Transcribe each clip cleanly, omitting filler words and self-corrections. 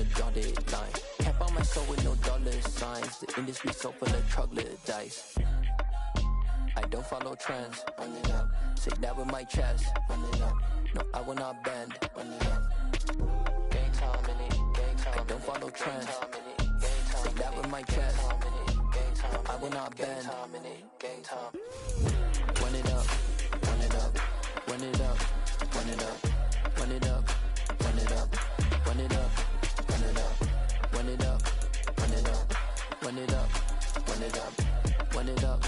the dotted line. Can't buy my soul with no dollar signs. The industry so full of troglodytes. I don't follow trends. Run it up. Say that with my chest. Run it up. No, I will not bend. Run it up. Gang time in it. Gang time. I don't follow trends. Say that with my chest. I will not bend. Gang time. Run it up. Run it up. Run it up. Run it up. Run it up. Run it up. Run it up. Run it up. Run it up. Run it up. Run it up. Run it up. Run it up.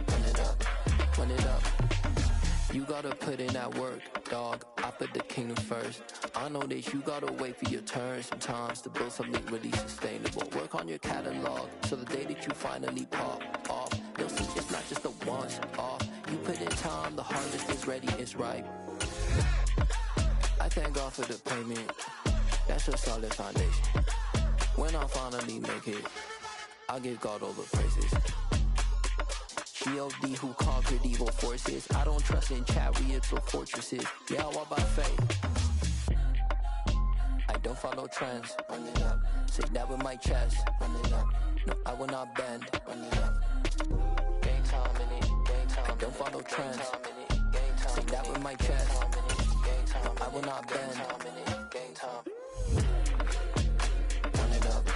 Run it up. Run it up. You gotta put in that work, dog. I put the kingdom first. I know that you gotta wait for your turn sometimes to build something really sustainable. Work on your catalog so the day that you finally pop off, you'll see it's not just a once off. You put in time, the harvest is ready, it's ripe. I thank God for the payment. That's a solid foundation. When I finally make it, I'll give God all the praises. G.O.D. who conquered evil forces. I don't trust in chariots or fortresses. Yeah, I walk by faith. I don't follow trends. Run it up. Say that with my chest. Run it up. No, I will not bend. Run it up. Gang time in it. Gang time. I don't follow trends. Say that with my chest. I will not bend. Gang time. Run it up.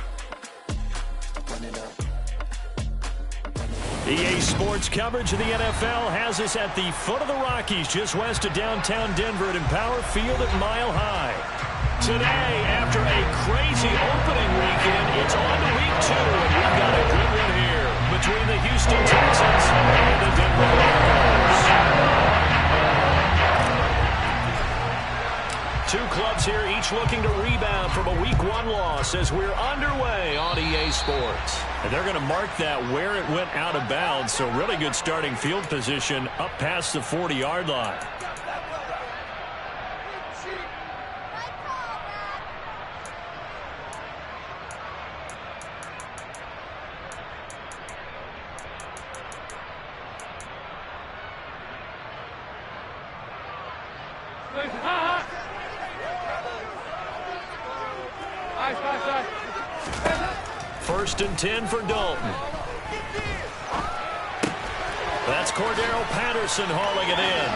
Run it up. EA Sports coverage of the NFL has us at the foot of the Rockies, just west of downtown Denver at Empower Field at Mile High. Today, after a crazy opening weekend, it's on to week 2, and we've got a good one here between the Houston Texans and the Denver Broncos. Two clubs here, each looking to rebound from a Week 1 loss as we're underway on EA Sports. And they're going to mark that where it went out of bounds, so really good starting field position up past the 40-yard line. First and 10 for Dalton. That's Cordero Patterson hauling it in.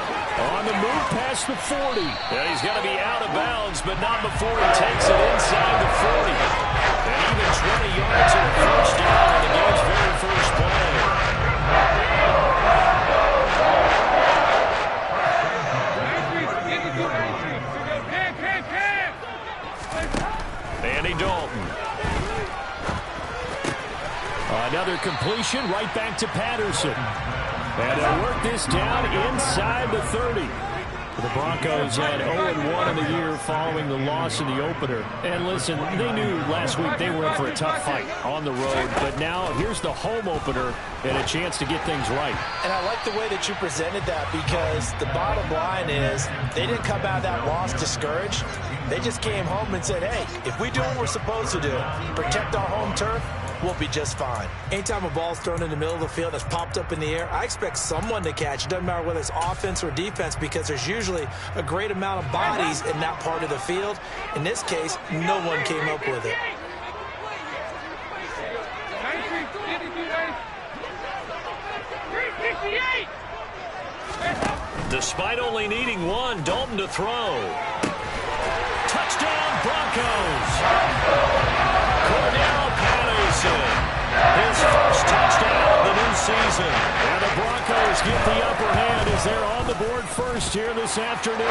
On the move past the 40. And he's got to be out of bounds, but not before he takes it inside the 40. And even 20 yards in the first down on the game's very first play. Andy Dalton. Another completion right back to Patterson. And they'll work this down inside the 30. The Broncos had 0-1 in the year following the loss in the opener. And listen, they knew last week they were in for a tough fight on the road. But now here's the home opener and a chance to get things right. And I like the way that you presented that, because the bottom line is they didn't come out of that loss discouraged. They just came home and said, hey, if we do what we're supposed to do, protect our home turf, we'll be just fine. Anytime a ball's thrown in the middle of the field that's popped up in the air, I expect someone to catch. It doesn't matter whether it's offense or defense, because there's usually a great amount of bodies in that part of the field. In this case, no one came up with it. Despite only needing one, Dalton to throw. Touchdown, Broncos! Cordero Patterson, his first touchdown of the new season. And the Broncos get the upper hand as they're on the board first here this afternoon.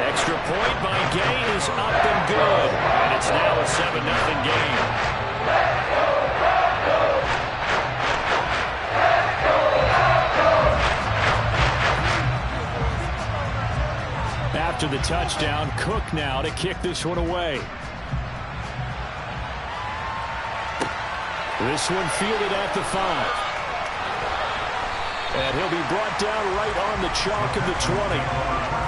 Extra point by Gay is up and good. And it's now a 7-0 game. After the touchdown, Cook now to kick this one away. This one fielded at the 5. And he'll be brought down right on the chalk of the 20.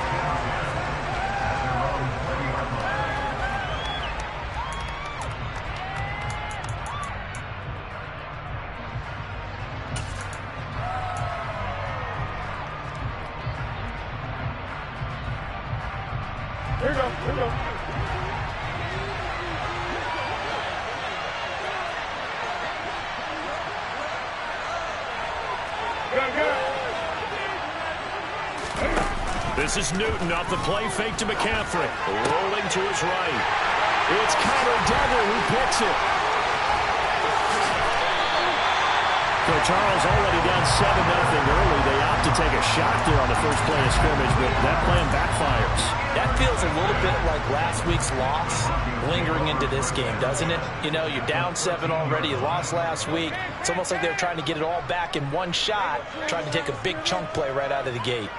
This is Newton off the play fake to McCaffrey. Rolling to his right. It's Connor Duggar who picks it. So Charles already down 7-0 early. They opt to take a shot there on the first play of scrimmage, but that plan backfires. That feels a little bit like last week's loss lingering into this game, doesn't it? You know, you're down 7 already. You lost last week. It's almost like they're trying to get it all back in one shot, trying to take a big chunk play right out of the gate.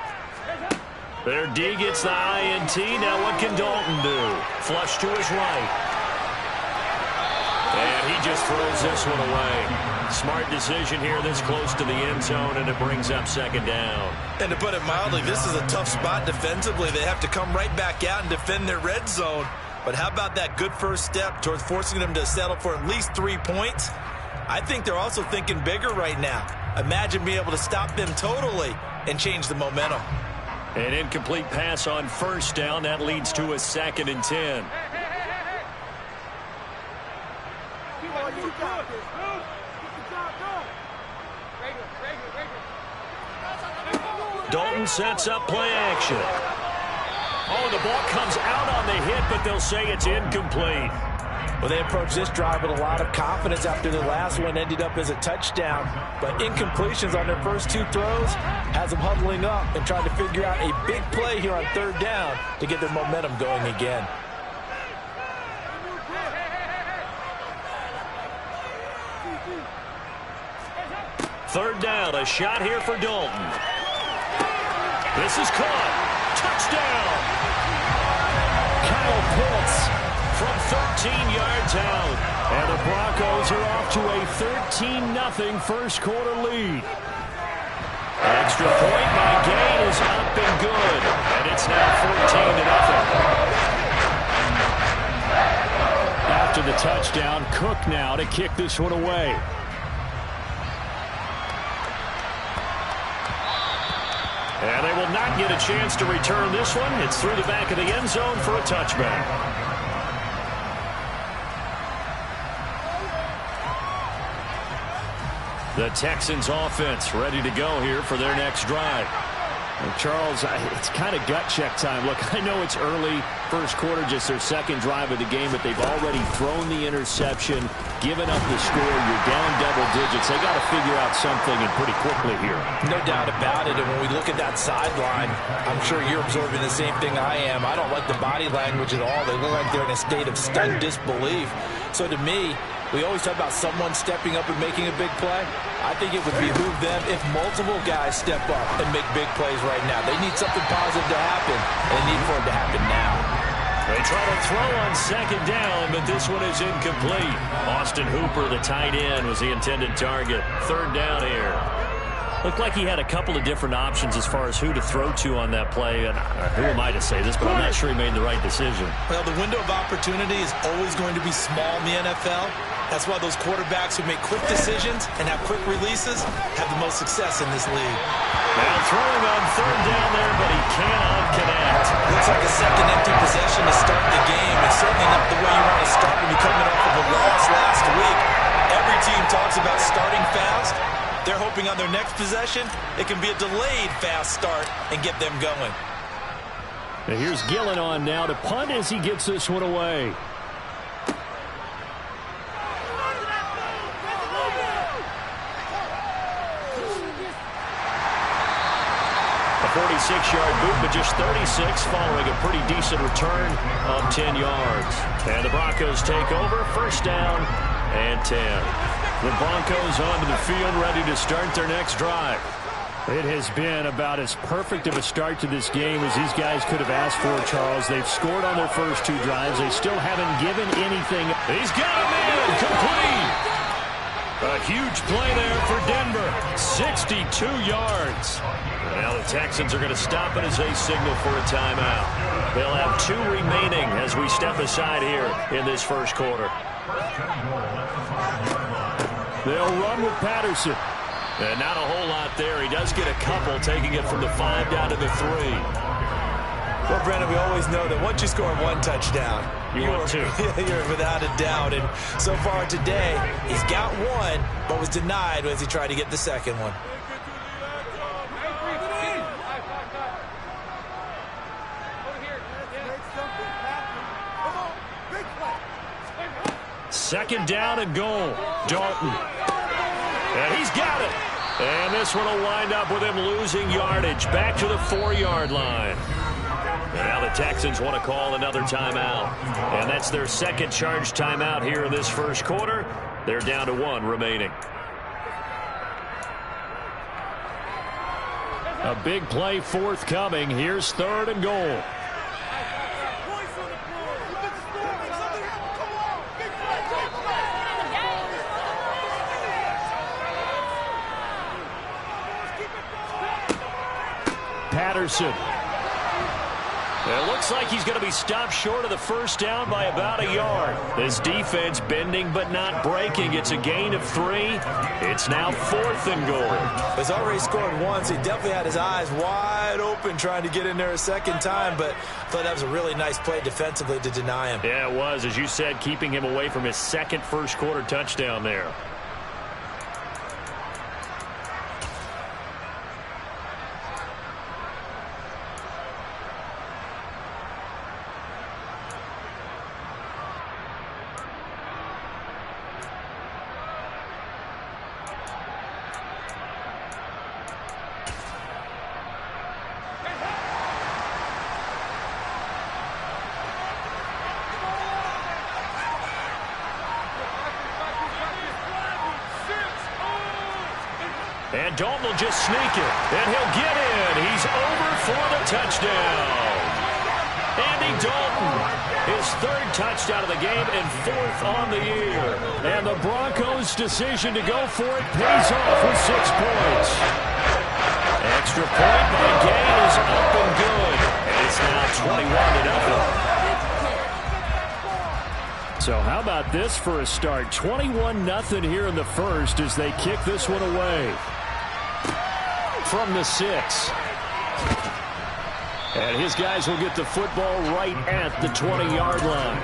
Their D gets the INT. Now what can Dalton do? Flush to his right. And he just throws this one away. Smart decision here this close to the end zone, and it brings up second down. And to put it mildly, this is a tough spot defensively. They have to come right back out and defend their red zone. But how about that good first step towards forcing them to settle for at least 3 points? I think they're also thinking bigger right now. Imagine being able to stop them totally and change the momentum. An incomplete pass on first down. That leads to a 2nd and 10. Dalton sets up play action. Oh, the ball comes out on the hit, but they'll say it's incomplete. Well, they approached this drive with a lot of confidence after the last one ended up as a touchdown. But incompletions on their first 2 throws has them huddling up and trying to figure out a big play here on 3rd down to get their momentum going again. Third down, a shot here for Dalton. This is caught. Touchdown! Kyle Pitts from 13 yards out. And the Broncos are off to a 13-0 first quarter lead. Extra point by Gain is up and good. And it's now 14-0. After the touchdown, Cook now to kick this one away. And they will not get a chance to return this one. It's through the back of the end zone for a touchback. The Texans offense ready to go here for their next drive. And Charles, it's kind of gut check time. Look, I know it's early, first quarter, just their 2nd drive of the game, but they've already thrown the interception, given up the score. You're down double digits. They got to figure out something, and pretty quickly here. No doubt about it. And when we look at that sideline, I'm sure you're observing the same thing I am. I don't like the body language at all. They look like they're in a state of stunned disbelief. So to me, we always talk about someone stepping up and making a big play. I think it would behoove them if multiple guys step up and make big plays right now. They need something positive to happen, and they need for it to happen now. They try to throw on 2nd down, but this one is incomplete. Austin Hooper, the tight end, was the intended target. 3rd down here. Looked like he had a couple of different options as far as who to throw to on that play. And who am I to say this, but I'm not sure he made the right decision. Well, the window of opportunity is always going to be small in the NFL. That's why those quarterbacks who make quick decisions and have quick releases have the most success in this league. Now throwing on 3rd down there, but he cannot connect. Looks like a second empty possession to start the game. It's certainly not the way you want to start when you're coming off of a loss last week. Every team talks about starting fast. They're hoping on their next possession, it can be a delayed fast start and get them going. Now here's Gillen on now to punt as he gets this one away. A 46-yard boot, but just 36 following a pretty decent return of 10 yards. And the Broncos take over, 1st down and 10. The Broncos onto the field, ready to start their next drive. It has been about as perfect of a start to this game as these guys could have asked for, Charles. They've scored on their first 2 drives. They still haven't given anything. He's got him in, complete. A huge play there for Denver, 62 yards. Now the Texans are going to stop it as they signal for a timeout. They'll have 2 remaining as we step aside here in this first quarter. They'll run with Patterson. And not a whole lot there. He does get a couple, taking it from the 5 down to the 3. Well, Brandon, we always know that once you score 1 touchdown, you're without a doubt. And so far today, he's got 1, but was denied as he tried to get the second one. second down and goal. Dalton. And he's got it. And this one will wind up with him losing yardage back to the 4-yard line. And now the Texans want to call another timeout. And that's their second charge timeout here in this first quarter. They're down to 1 remaining. A big play forthcoming. Here's 3rd and goal. Patterson. It looks like he's going to be stopped short of the first down by about a yard. This defense bending but not breaking. It's a gain of 3. It's now 4th and goal. He's already scored once. He definitely had his eyes wide open trying to get in there a second time, but I thought that was a really nice play defensively to deny him. Yeah, it was. As you said, keeping him away from his second first-quarter touchdown there. And Dalton will just sneak it. And he'll get in. He's over for the touchdown. Andy Dalton, his 3rd touchdown of the game and 4th on the year. And the Broncos' decision to go for it pays off with 6 points. Extra point by Gay is up and good. And it's now 21-0. So how about this for a start? 21-0 here in the first as they kick this one away. From the 6. And his guys will get the football right at the 20-yard line.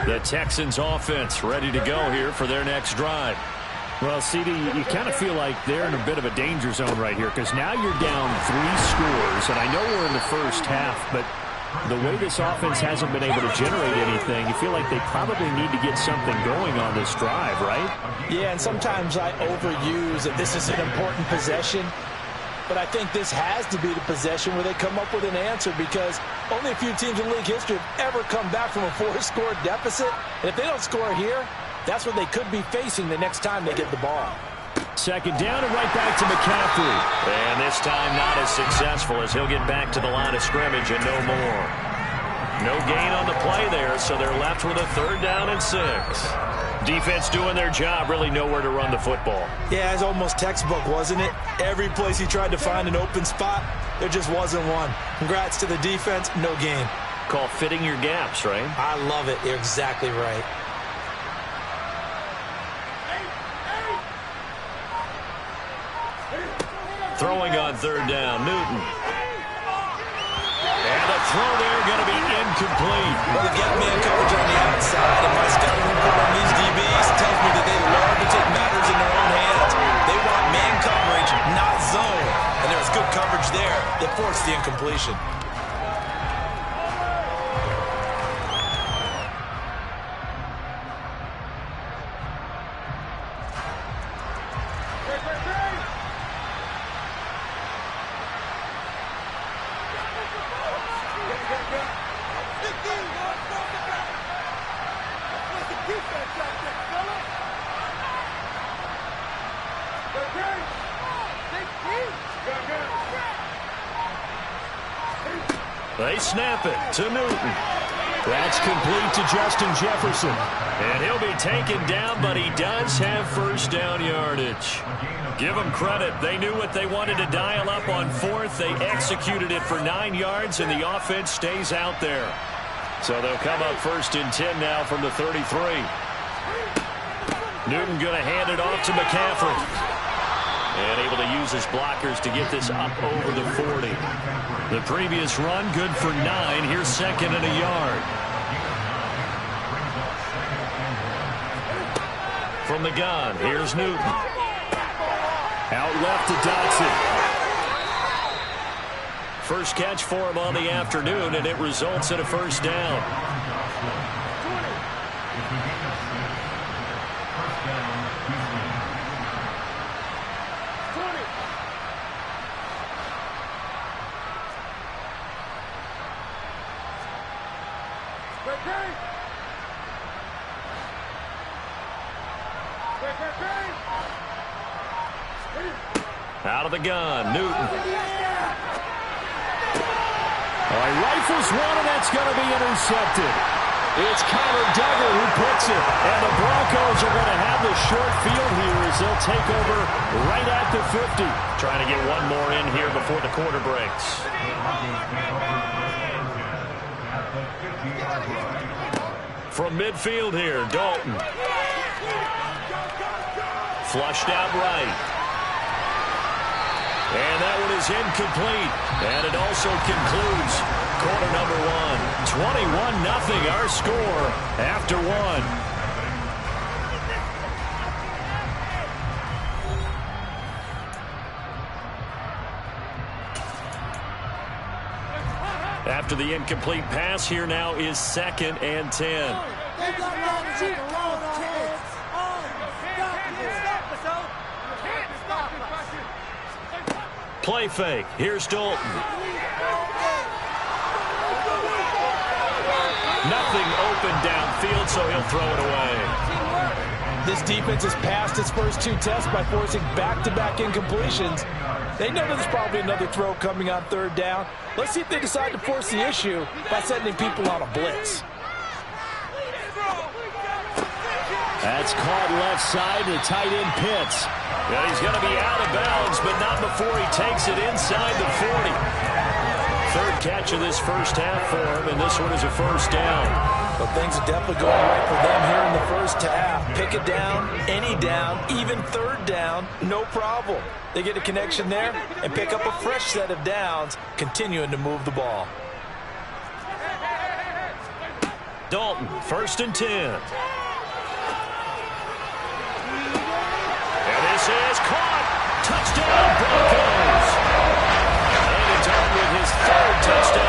The Texans offense ready to go here for their next drive. Well, CD, you kind of feel like they're in a bit of a danger zone right here because now you're down 3 scores. And I know we're in the first half, but the way this offense hasn't been able to generate anything, you feel like they probably need to get something going on this drive, right? Yeah, and sometimes I overuse that this is an important possession. But I think this has to be the possession where they come up with an answer because only a few teams in league history have ever come back from a 4-score deficit. And if they don't score here, that's what they could be facing the next time they get the ball. Second down and right back to McCaffrey. And this time not as successful as he'll get back to the line of scrimmage and no more. No gain on the play there, so they're left with a 3rd down and 6. Defense doing their job, really nowhere to run the football. Yeah, it's almost textbook, wasn't it? Every place he tried to find an open spot, there just wasn't one. Congrats to the defense, no gain. Called fitting your gaps, right? I love it. You're exactly right. Throwing on 3rd down, Newton. And the throw there going to be incomplete. Well, they get man coverage on the outside, and my scouting report on these DBs tells me that they love to take matters in their own hands. They want man coverage, not zone. And there was good coverage there that forced the incompletion. They snap it to Newton. That's complete to Justin Jefferson. And he'll be taken down, but he does have first down yardage. Give them credit. They knew what they wanted to dial up on 4th. They executed it for 9 yards, and the offense stays out there. So they'll come up 1st and 10 now from the 33. Newton going to hand it off to McCaffrey. And able to use his blockers to get this up over the 40. The previous run, good for 9. Here's 2nd and a yard. From the gun, here's Newton. Out left to Dotson. First catch for him on the afternoon, and it results in a first down. Out of the gun, Newton. He rifles one, and that's going to be intercepted. It's Connor Duggar who puts it. And the Broncos are going to have the short field here as they'll take over right at the 50. Trying to get one more in here before the quarter breaks. From midfield here, Dalton. Flushed out right. And that one is incomplete. And it also concludes quarter number one. 21-0 our score after one. After the incomplete pass, here now is 2nd and 10. Play fake. Here's Dalton. Nothing open downfield, so he'll throw it away. This defense has passed its first 2 tests by forcing back-to-back incompletions. They know there's probably another throw coming on 3rd down. Let's see if they decide to force the issue by sending people on a blitz. That's caught left side to tight end Pitts. And he's going to be out of bounds, but not before he takes it inside the 40. 3rd catch of this first half for him, and this one is a first down. But things are definitely going right for them here in the first half. Pick it down, any down, even 3rd down, no problem. They get a connection there and pick up a fresh set of downs, continuing to move the ball. Dalton, 1st and 10. And this is caught. Touchdown, Broncos. And it's on with his 3rd touchdown.